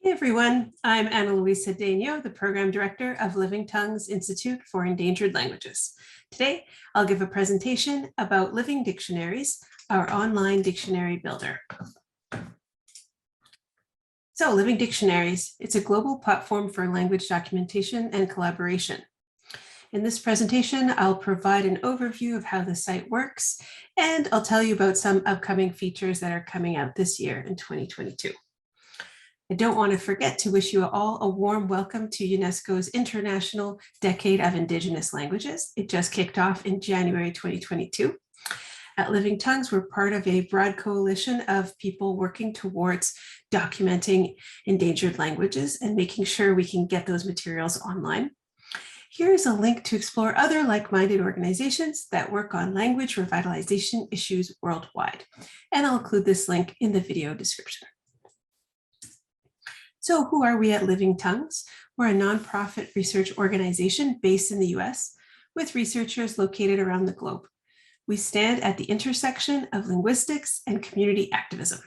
Hey everyone, I'm Ana Luisa Deño, the Program Director of Living Tongues Institute for Endangered Languages. Today, I'll give a presentation about Living Dictionaries, our online dictionary builder. So Living Dictionaries, it's a global platform for language documentation and collaboration. In this presentation, I'll provide an overview of how the site works, and I'll tell you about some upcoming features that are coming out this year in 2022. I don't want to forget to wish you all a warm welcome to UNESCO's International Decade of Indigenous Languages. It just kicked off in January 2022. At Living Tongues, we're part of a broad coalition of people working towards documenting endangered languages and making sure we can get those materials online. Here's a link to explore other like-minded organizations that work on language revitalization issues worldwide. And I'll include this link in the video description. So who are we at Living Tongues? We're a nonprofit research organization based in the US with researchers located around the globe. We stand at the intersection of linguistics and community activism.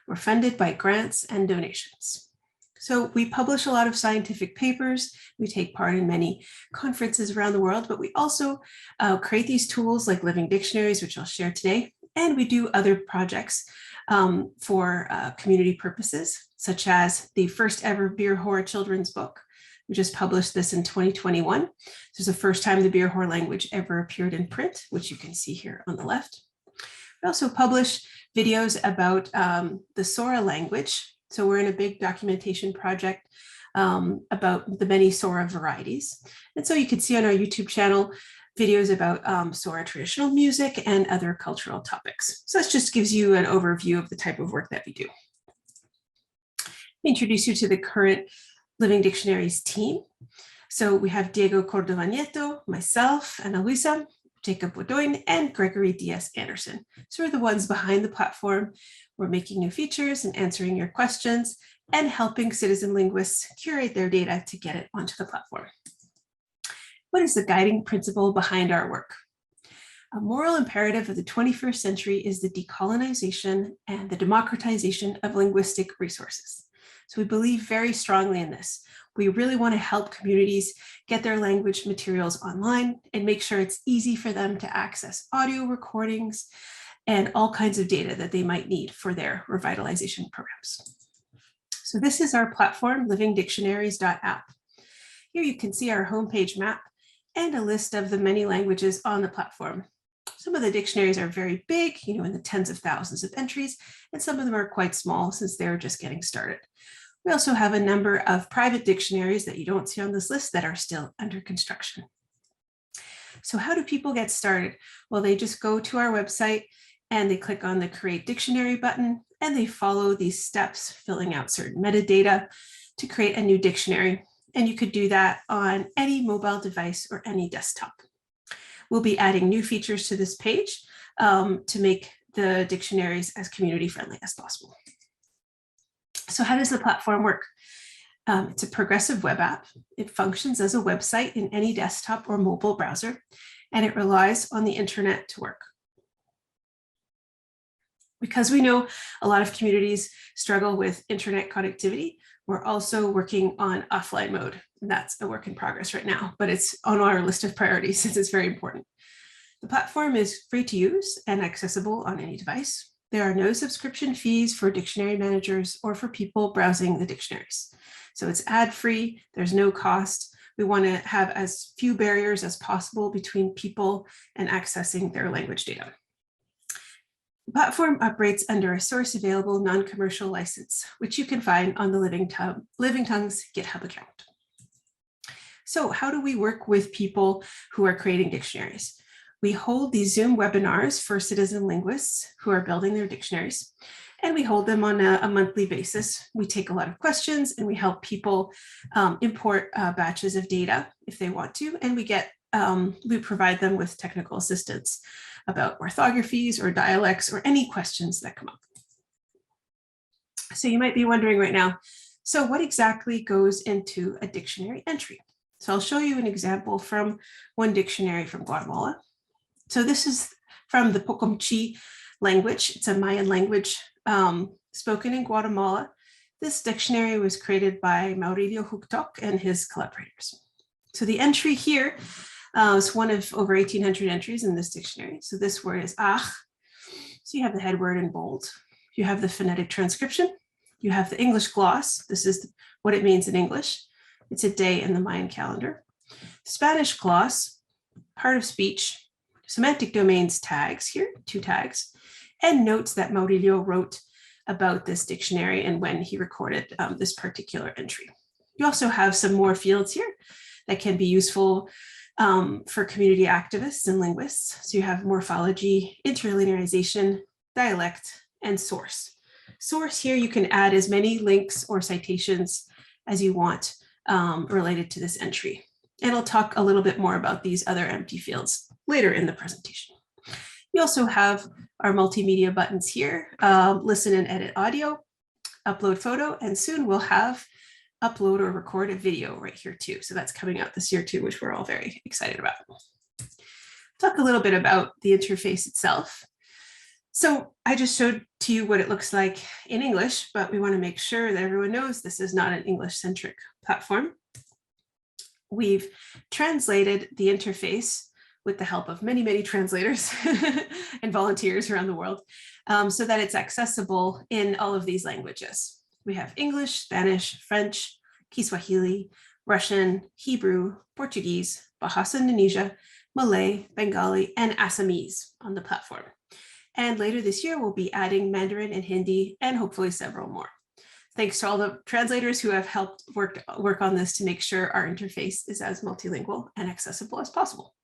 We're funded by grants and donations. So we publish a lot of scientific papers. We take part in many conferences around the world, but we also create these tools like Living Dictionaries, which I'll share today. And we do other projects for community purposes, such as the first ever beer whore children's book. We just published this in 2021. This is the first time the beer whore language ever appeared in print, which you can see here on the left. We also publish videos about the Sora language. So we're in a big documentation project about the many Sora varieties. And so you can see on our YouTube channel videos about Sora traditional music and other cultural topics. So this just gives you an overview of the type of work that we do. Let me introduce you to the current Living Dictionaries team. So we have Diego Cordova Nieto, myself, Ana Luisa, Jacob Bodoin, and Gregory Diaz-Anderson. So we're the ones behind the platform. We're making new features and answering your questions and helping citizen linguists curate their data to get it onto the platform. What is the guiding principle behind our work? A moral imperative of the 21st century is the decolonization and the democratization of linguistic resources. So we believe very strongly in this. We really want to help communities get their language materials online and make sure it's easy for them to access audio recordings and all kinds of data that they might need for their revitalization programs. So this is our platform, livingdictionaries.app. Here you can see our homepage map and a list of the many languages on the platform. Some of the dictionaries are very big, in the tens of thousands of entries, and some of them are quite small since they're just getting started. We also have a number of private dictionaries that you don't see on this list that are still under construction. So how do people get started? Well, they just go to our website and they click on the Create Dictionary button and they follow these steps, filling out certain metadata to create a new dictionary. And you could do that on any mobile device or any desktop. We'll be adding new features to this page to make the dictionaries as community friendly as possible. So how does the platform work? It's a progressive web app. It functions as a website in any desktop or mobile browser, and it relies on the internet to work. Because we know a lot of communities struggle with internet connectivity, we're also working on offline mode. That's a work in progress right now, but it's on our list of priorities since it's very important. The platform is free to use and accessible on any device. There are no subscription fees for dictionary managers or for people browsing the dictionaries. So it's ad-free, there's no cost. We want to have as few barriers as possible between people and accessing their language data. The platform operates under a source available non-commercial license, which you can find on the Living Tongues GitHub account. So how do we work with people who are creating dictionaries? We hold these Zoom webinars for citizen linguists who are building their dictionaries, and we hold them on a monthly basis. We take a lot of questions and we help people import batches of data if they want to, and we provide them with technical assistance about orthographies or dialects or any questions that come up. So you might be wondering right now, so what exactly goes into a dictionary entry? So I'll show you an example from one dictionary from Guatemala. So this is from the Pocomchi language. It's a Mayan language spoken in Guatemala. This dictionary was created by Maurilio Huctoc and his collaborators. So the entry here is one of over 1,800 entries in this dictionary. So this word is ach. So you have the head word in bold. You have the phonetic transcription. You have the English gloss. This is what it means in English. It's a day in the Mayan calendar. Spanish gloss, part of speech, semantic domains tags here, 2 tags, and notes that Maurilio wrote about this dictionary and when he recorded this particular entry. You also have some more fields here that can be useful for community activists and linguists. So you have morphology, interlinearization, dialect, and source. Source here, you can add as many links or citations as you want related to this entry. And I'll talk a little bit more about these other empty fields later in the presentation. We also have our multimedia buttons here, listen and edit audio, upload photo, and soon we'll have upload or record a video right here too. So that's coming out this year too, which we're all very excited about. Talk a little bit about the interface itself. So I just showed to you what it looks like in English, but we want to make sure that everyone knows this is not an English-centric platform. We've translated the interface with the help of many, many translators and volunteers around the world so that it's accessible in all of these languages. We have English, Spanish, French, Kiswahili, Russian, Hebrew, Portuguese, Bahasa Indonesia, Malay, Bengali, and Assamese on the platform. And later this year, we'll be adding Mandarin and Hindi and hopefully several more. Thanks to all the translators who have helped work on this to make sure our interface is as multilingual and accessible as possible.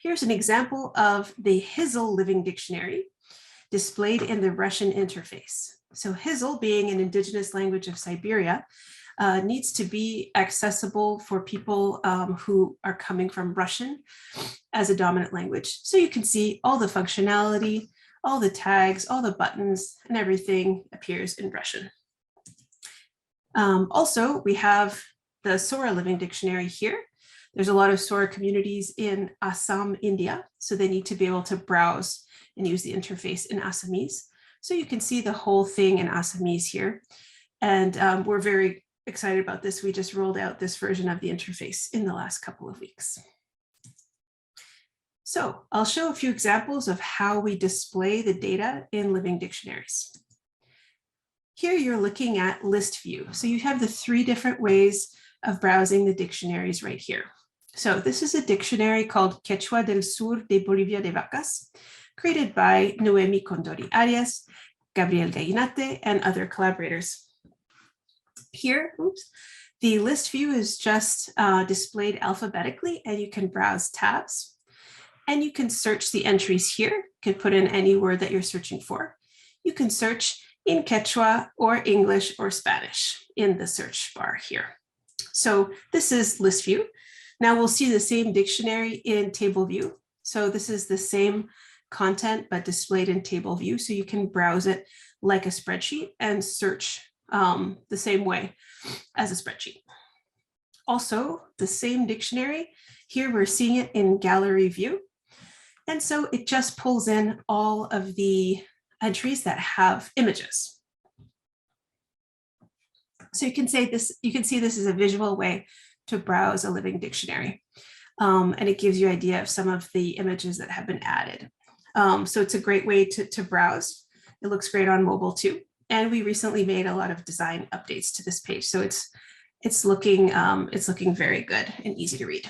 Here's an example of the Hizel Living Dictionary displayed in the Russian interface. So Hizel, being an indigenous language of Siberia, needs to be accessible for people who are coming from Russian as a dominant language. So you can see all the functionality, all the tags, all the buttons, and everything appears in Russian. Also, we have the Sora Living Dictionary here. There's a lot of Sora communities in Assam, India, so they need to be able to browse and use the interface in Assamese. So you can see the whole thing in Assamese here. And we're very excited about this. We just rolled out this version of the interface in the last couple of weeks. So I'll show a few examples of how we display the data in Living Dictionaries. Here you're looking at list view. So you have the 3 different ways of browsing the dictionaries right here. So this is a dictionary called Quechua del Sur de Bolivia de Vacas, created by Noemi Condori Arias, Gabriel Gainate, and other collaborators. Here, the list view is just displayed alphabetically, and you can browse tabs. And you can search the entries here. You can put in any word that you're searching for. You can search in Quechua or English or Spanish in the search bar here. So this is list view. Now we'll see the same dictionary in table view. So this is the same content, but displayed in table view. So you can browse it like a spreadsheet and search the same way as a spreadsheet. Also, the same dictionary, here we're seeing it in gallery view. And so it just pulls in all of the entries that have images. So you can see this is a visual way to browse a living dictionary. And it gives you an idea of some of the images that have been added. So it's a great way to browse. It looks great on mobile too. And we recently made a lot of design updates to this page. So it's looking very good and easy to read.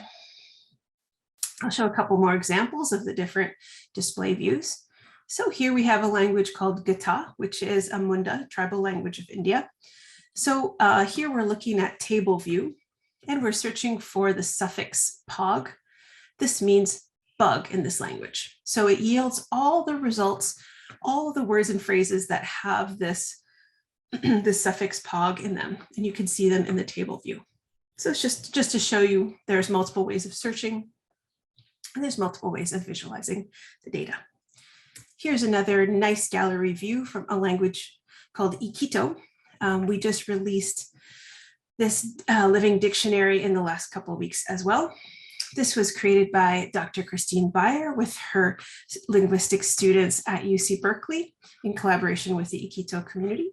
I'll show a couple more examples of the different display views. So here we have a language called Gita, which is a Munda tribal language of India. So here we're looking at table view, and we're searching for the suffix pog. This means bug in this language. So it yields all the results, all the words and phrases that have this, this suffix pog in them, and you can see them in the table view. So it's just to show you there's multiple ways of searching, and there's multiple ways of visualizing the data. Here's another nice gallery view from a language called Ikito. We just released this living dictionary in the last couple of weeks as well. This was created by Dr. Christine Bayer with her linguistics students at UC Berkeley in collaboration with the Ikito community.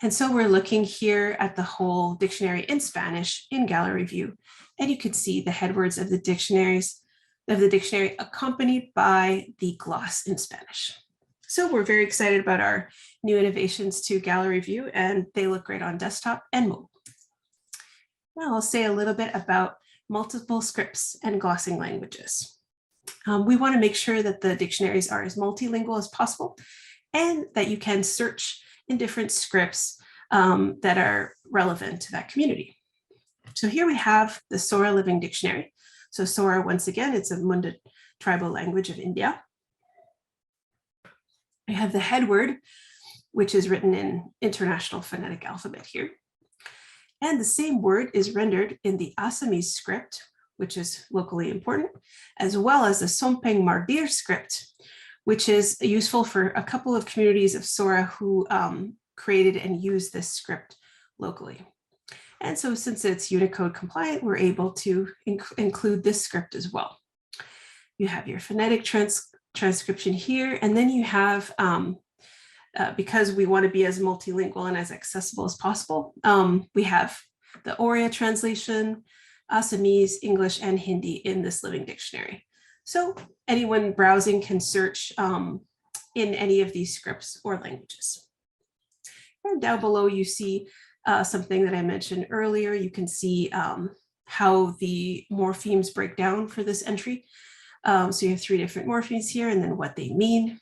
And so we're looking here at the whole dictionary in Spanish in gallery view, and you can see the headwords of the dictionary accompanied by the gloss in Spanish. So we're very excited about our new innovations to gallery view, and they look great on desktop and mobile. Now I'll say a little bit about multiple scripts and glossing languages. We want to make sure that the dictionaries are as multilingual as possible and that you can search in different scripts that are relevant to that community. So here we have the Sora Living Dictionary. So Sora, once again, it's a Munda tribal language of India. We have the headword, which is written in International Phonetic Alphabet here. And the same word is rendered in the Assamese script, which is locally important, as well as the Sompeng Mardir script, which is useful for a couple of communities of Sora who created and used this script locally. And so since it's Unicode compliant, we're able to include this script as well. You have your phonetic transcription here, and then you have, because we want to be as multilingual and as accessible as possible, we have the Oriya translation, Assamese, English, and Hindi in this living dictionary. So anyone browsing can search in any of these scripts or languages. And down below, you see something that I mentioned earlier. You can see how the morphemes break down for this entry. So you have 3 different morphemes here and then what they mean.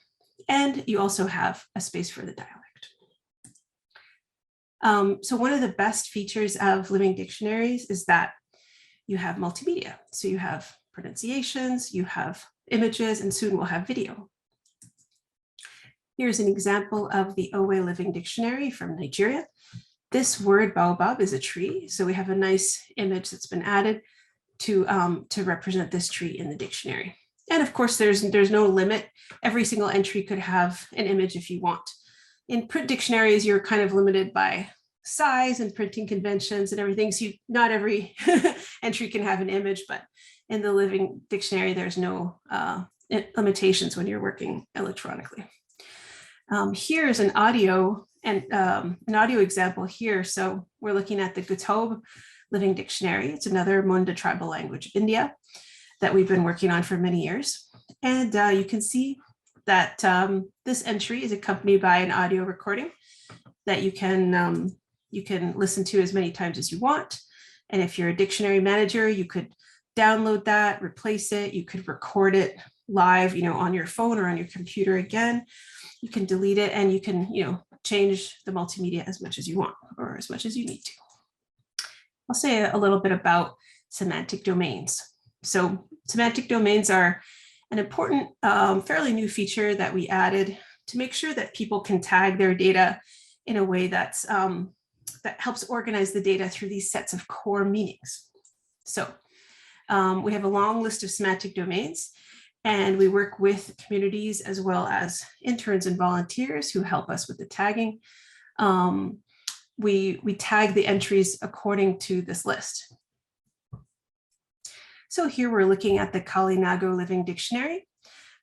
And you also have a space for the dialect. So one of the best features of living dictionaries is that you have multimedia. So you have pronunciations, you have images, and soon we'll have video. Here's an example of the Owe Living Dictionary from Nigeria. This word baobab is a tree. So we have a nice image that's been added to represent this tree in the dictionary. And of course, there's no limit. Every single entry could have an image if you want. In print dictionaries, you're kind of limited by size and printing conventions and everything. So not every entry can have an image, but in the living dictionary, there's no limitations when you're working electronically. Here's an audio example here. So we're looking at the Guthob Living Dictionary. It's another Munda tribal language of India that we've been working on for many years. And you can see that this entry is accompanied by an audio recording that you can listen to as many times as you want. And if you're a dictionary manager, you could download that, replace it. You could record it live, on your phone or on your computer again. You can delete it and you can, change the multimedia as much as you want or as much as you need to. I'll say a little bit about semantic domains. So semantic domains are an important, fairly new feature that we added to make sure that people can tag their data in a way that helps organize the data through these sets of core meanings. So we have a long list of semantic domains, and we work with communities as well as interns and volunteers who help us with the tagging. We tag the entries according to this list. So here we're looking at the Kalinago Living Dictionary.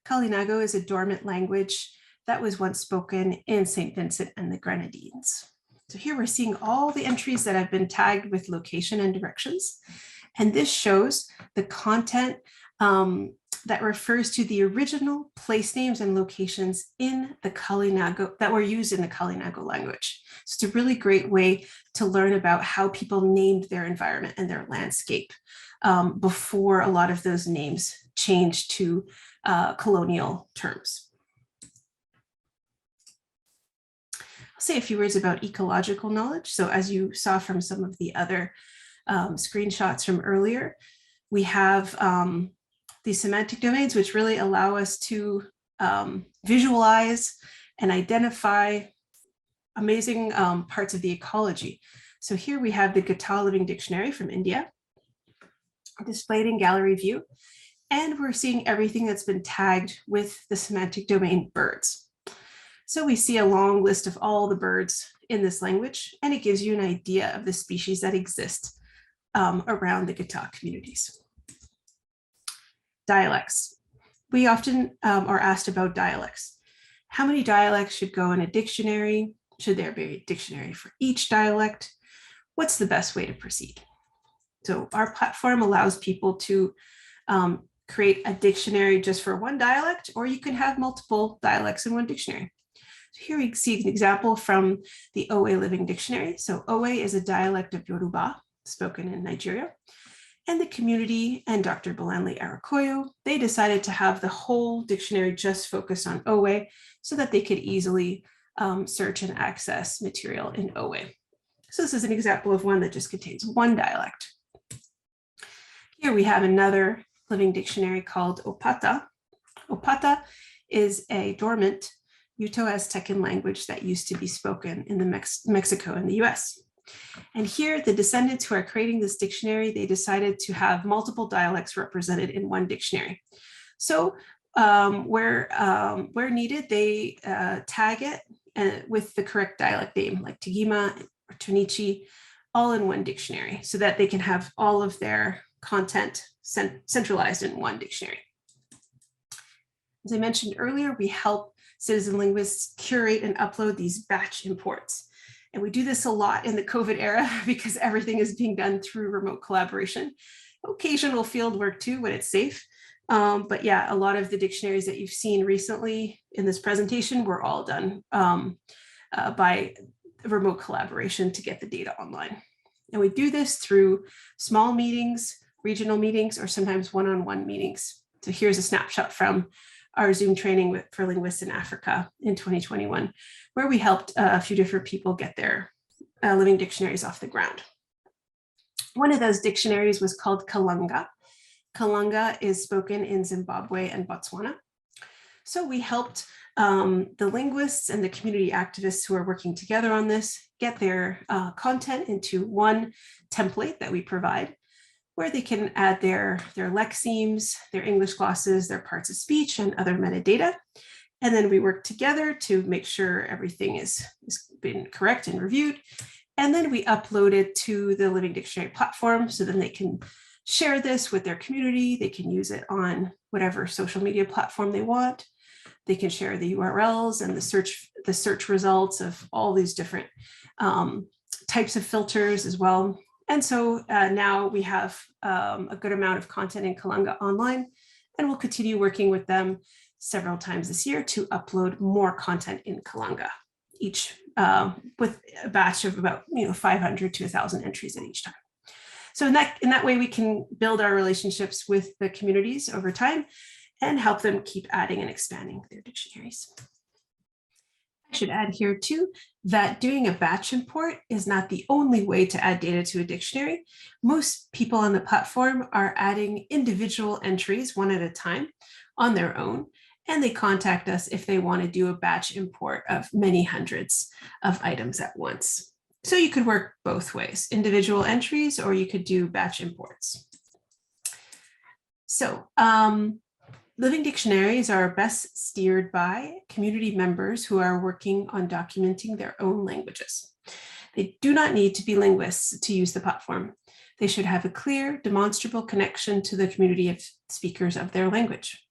Kalinago is a dormant language that was once spoken in St. Vincent and the Grenadines. So here we're seeing all the entries that have been tagged with location and directions. And this shows the content that refers to the original place names and locations in the Kalinago that were used in the Kalinago language. So it's a really great way to learn about how people named their environment and their landscape before a lot of those names changed to colonial terms. I'll say a few words about ecological knowledge. So as you saw from some of the other screenshots from earlier, we have these semantic domains, which really allow us to visualize and identify amazing parts of the ecology. So here we have the Gata Living Dictionary from India, displayed in gallery view, and we're seeing everything that's been tagged with the semantic domain birds. So we see a long list of all the birds in this language, and it gives you an idea of the species that exist around the Gata communities. Dialects. We often are asked about dialects. How many dialects should go in a dictionary? Should there be a dictionary for each dialect? What's the best way to proceed? So our platform allows people to create a dictionary just for one dialect, or you can have multiple dialects in one dictionary. So here we see an example from the Owe Living Dictionary. So Owe is a dialect of Yoruba spoken in Nigeria. And the community and Dr. Bolanle Arakoyo, they decided to have the whole dictionary just focus on Owe so that they could easily search and access material in Owe. So this is an example of one that just contains one dialect. Here we have another living dictionary called Opata. Opata is a dormant Uto-Aztecan language that used to be spoken in Mexico and the US. And here, the descendants who are creating this dictionary, they decided to have multiple dialects represented in one dictionary. So where needed, they tag it with the correct dialect name, like Tagima or Tunichi, all in one dictionary, so that they can have all of their content centralized in one dictionary. As I mentioned earlier, we help citizen linguists curate and upload these batch imports. And we do this a lot in the COVID era because everything is being done through remote collaboration. Occasional field work too when it's safe. But yeah, a lot of the dictionaries that you've seen recently in this presentation were all done by remote collaboration to get the data online. And we do this through small meetings, regional meetings, or sometimes one-on-one meetings. So here's a snapshot from our Zoom training for linguists in Africa in 2021, where we helped a few different people get their living dictionaries off the ground. One of those dictionaries was called Kalanga. Kalanga is spoken in Zimbabwe and Botswana. So we helped the linguists and the community activists who are working together on this get their content into one template that we provide, where they can add their lexemes, their English glosses, their parts of speech, and other metadata. And then we work together to make sure everything is been correct and reviewed. And then we upload it to the Living Dictionary platform, so then they can share this with their community. They can use it on whatever social media platform they want. They can share the URLs and the search results of all these different types of filters as well. And so now we have a good amount of content in Kalanga online, and we'll continue working with them several times this year to upload more content in Kalanga, each with a batch of about 500 to 1,000 entries at each time. So in that way, we can build our relationships with the communities over time and help them keep adding and expanding their dictionaries. I should add here too that doing a batch import is not the only way to add data to a dictionary. Most people on the platform are adding individual entries one at a time on their own, and they contact us if they want to do a batch import of many hundreds of items at once. So you could work both ways, individual entries, or you could do batch imports. So living dictionaries are best steered by community members who are working on documenting their own languages. They do not need to be linguists to use the platform. They should have a clear, demonstrable connection to the community of speakers of their language.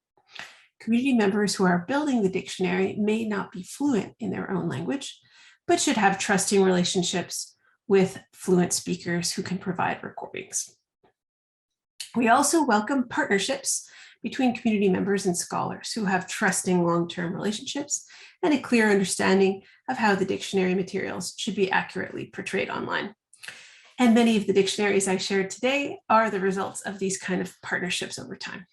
Community members who are building the dictionary may not be fluent in their own language, but should have trusting relationships with fluent speakers who can provide recordings. We also welcome partnerships between community members and scholars who have trusting long-term relationships and a clear understanding of how the dictionary materials should be accurately portrayed online. And many of the dictionaries I shared today are the results of these kind of partnerships over time.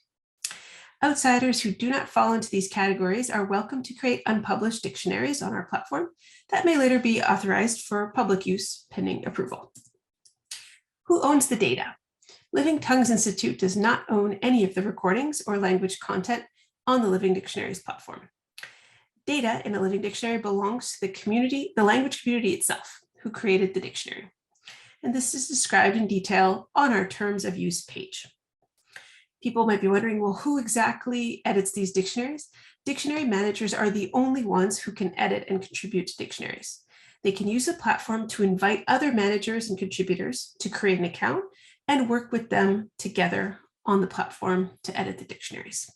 Outsiders who do not fall into these categories are welcome to create unpublished dictionaries on our platform that may later be authorized for public use pending approval. Who owns the data? Living Tongues Institute does not own any of the recordings or language content on the Living Dictionaries platform. Data in a living dictionary belongs to the community, the language community itself, who created the dictionary. And this is described in detail on our terms of use page. People might be wondering, well, who exactly edits these dictionaries? Dictionary managers are the only ones who can edit and contribute to dictionaries. They can use the platform to invite other managers and contributors to create an account and work with them together on the platform to edit the dictionaries.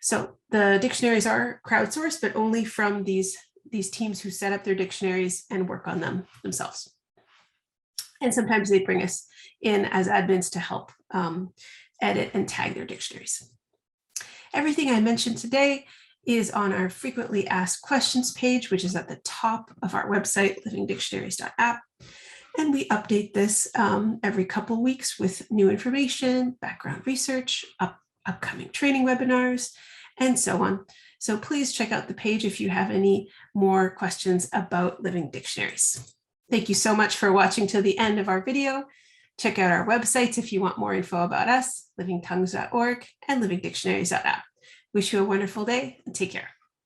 So the dictionaries are crowdsourced, but only from these these teams who set up their dictionaries and work on them themselves. And sometimes they bring us in as admins to help edit and tag their dictionaries. Everything I mentioned today is on our frequently asked questions page, which is at the top of our website, livingdictionaries.app. And we update this every couple weeks with new information, background research, upcoming training webinars, and so on. So please check out the page if you have any more questions about living dictionaries. Thank you so much for watching till the end of our video. Check out our websites if you want more info about us, livingtongues.org and livingdictionaries.app. Wish you a wonderful day and take care.